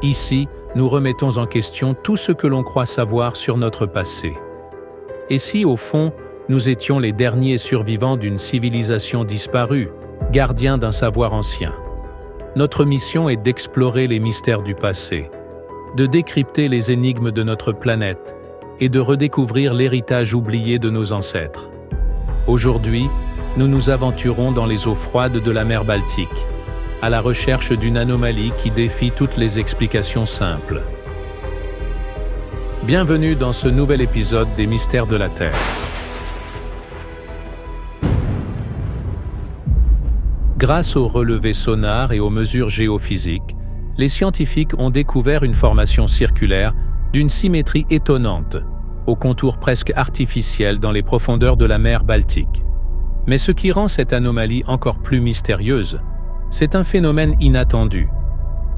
Ici, nous remettons en question tout ce que l'on croit savoir sur notre passé. Et si, au fond, nous étions les derniers survivants d'une civilisation disparue, gardiens d'un savoir ancien? Notre mission est d'explorer les mystères du passé, de décrypter les énigmes de notre planète et de redécouvrir l'héritage oublié de nos ancêtres. Aujourd'hui, nous nous aventurons dans les eaux froides de la mer Baltique, à la recherche d'une anomalie qui défie toutes les explications simples. Bienvenue dans ce nouvel épisode des Mystères de la Terre. Grâce aux relevés sonars et aux mesures géophysiques, les scientifiques ont découvert une formation circulaire d'une symétrie étonnante, aux contours presque artificiels dans les profondeurs de la mer Baltique. Mais ce qui rend cette anomalie encore plus mystérieuse, c'est un phénomène inattendu.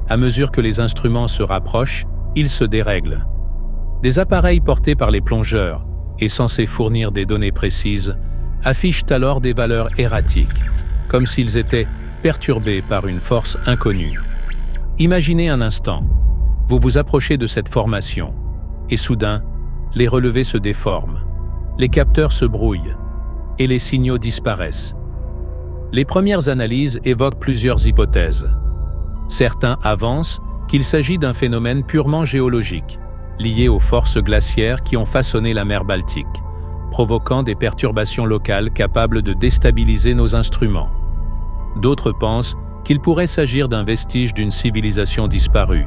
À mesure que les instruments se rapprochent, ils se dérèglent. Des appareils portés par les plongeurs et censés fournir des données précises affichent alors des valeurs erratiques, comme s'ils étaient perturbés par une force inconnue. Imaginez un instant, vous vous approchez de cette formation, et soudain, les relevés se déforment, les capteurs se brouillent, et les signaux disparaissent. Les premières analyses évoquent plusieurs hypothèses. Certains avancent qu'il s'agit d'un phénomène purement géologique, lié aux forces glaciaires qui ont façonné la mer Baltique, provoquant des perturbations locales capables de déstabiliser nos instruments. D'autres pensent qu'il pourrait s'agir d'un vestige d'une civilisation disparue.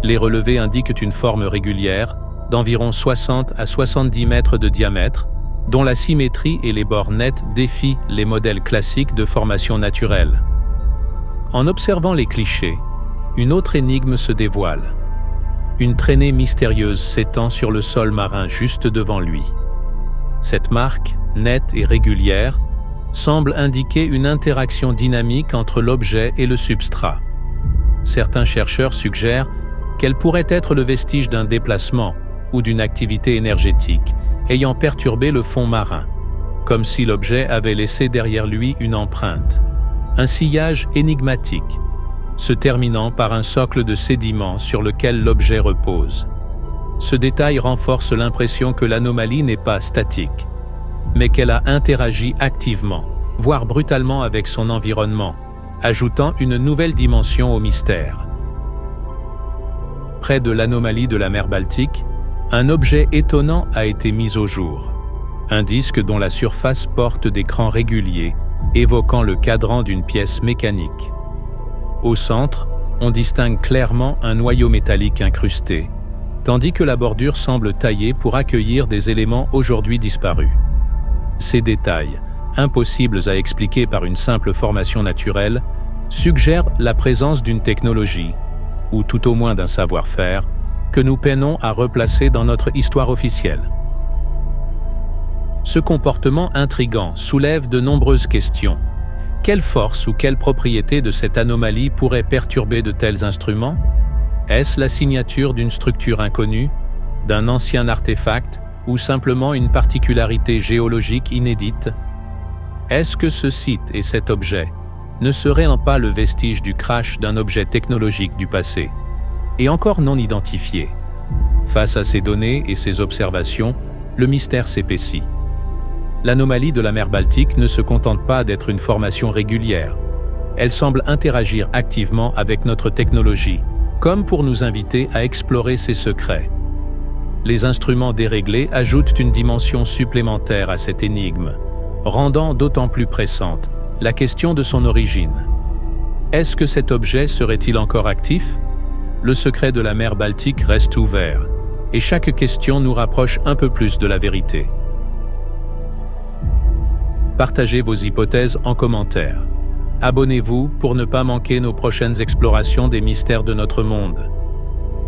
Les relevés indiquent une forme régulière, d'environ 60 à 70 mètres de diamètre, dont la symétrie et les bords nets défient les modèles classiques de formation naturelle. En observant les clichés, une autre énigme se dévoile. Une traînée mystérieuse s'étend sur le sol marin juste devant lui. Cette marque, nette et régulière, semble indiquer une interaction dynamique entre l'objet et le substrat. Certains chercheurs suggèrent qu'elle pourrait être le vestige d'un déplacement ou d'une activité énergétique ayant perturbé le fond marin, comme si l'objet avait laissé derrière lui une empreinte, un sillage énigmatique, se terminant par un socle de sédiments sur lequel l'objet repose. Ce détail renforce l'impression que l'anomalie n'est pas statique, mais qu'elle a interagi activement, voire brutalement avec son environnement, ajoutant une nouvelle dimension au mystère. Près de l'anomalie de la mer Baltique, un objet étonnant a été mis au jour. Un disque dont la surface porte des crans réguliers, évoquant le cadran d'une pièce mécanique. Au centre, on distingue clairement un noyau métallique incrusté, tandis que la bordure semble taillée pour accueillir des éléments aujourd'hui disparus. Ces détails, impossibles à expliquer par une simple formation naturelle, suggèrent la présence d'une technologie, ou tout au moins d'un savoir-faire, que nous peinons à replacer dans notre histoire officielle. Ce comportement intrigant soulève de nombreuses questions. Quelle force ou quelle propriété de cette anomalie pourrait perturber de tels instruments? Est-ce la signature d'une structure inconnue, d'un ancien artefact, ou simplement une particularité géologique inédite? Est-ce que ce site et cet objet ne seraient pas le vestige du crash d'un objet technologique du passé, et encore non identifié? Face à ces données et ces observations, le mystère s'épaissit. L'anomalie de la mer Baltique ne se contente pas d'être une formation régulière. Elle semble interagir activement avec notre technologie, comme pour nous inviter à explorer ses secrets. Les instruments déréglés ajoutent une dimension supplémentaire à cette énigme, rendant d'autant plus pressante la question de son origine. Est-ce que cet objet serait-il encore actif? Le secret de la mer Baltique reste ouvert, et chaque question nous rapproche un peu plus de la vérité. Partagez vos hypothèses en commentaire. Abonnez-vous pour ne pas manquer nos prochaines explorations des mystères de notre monde.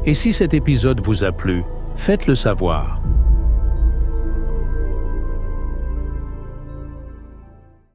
Et si cet épisode vous a plu, faites-le savoir.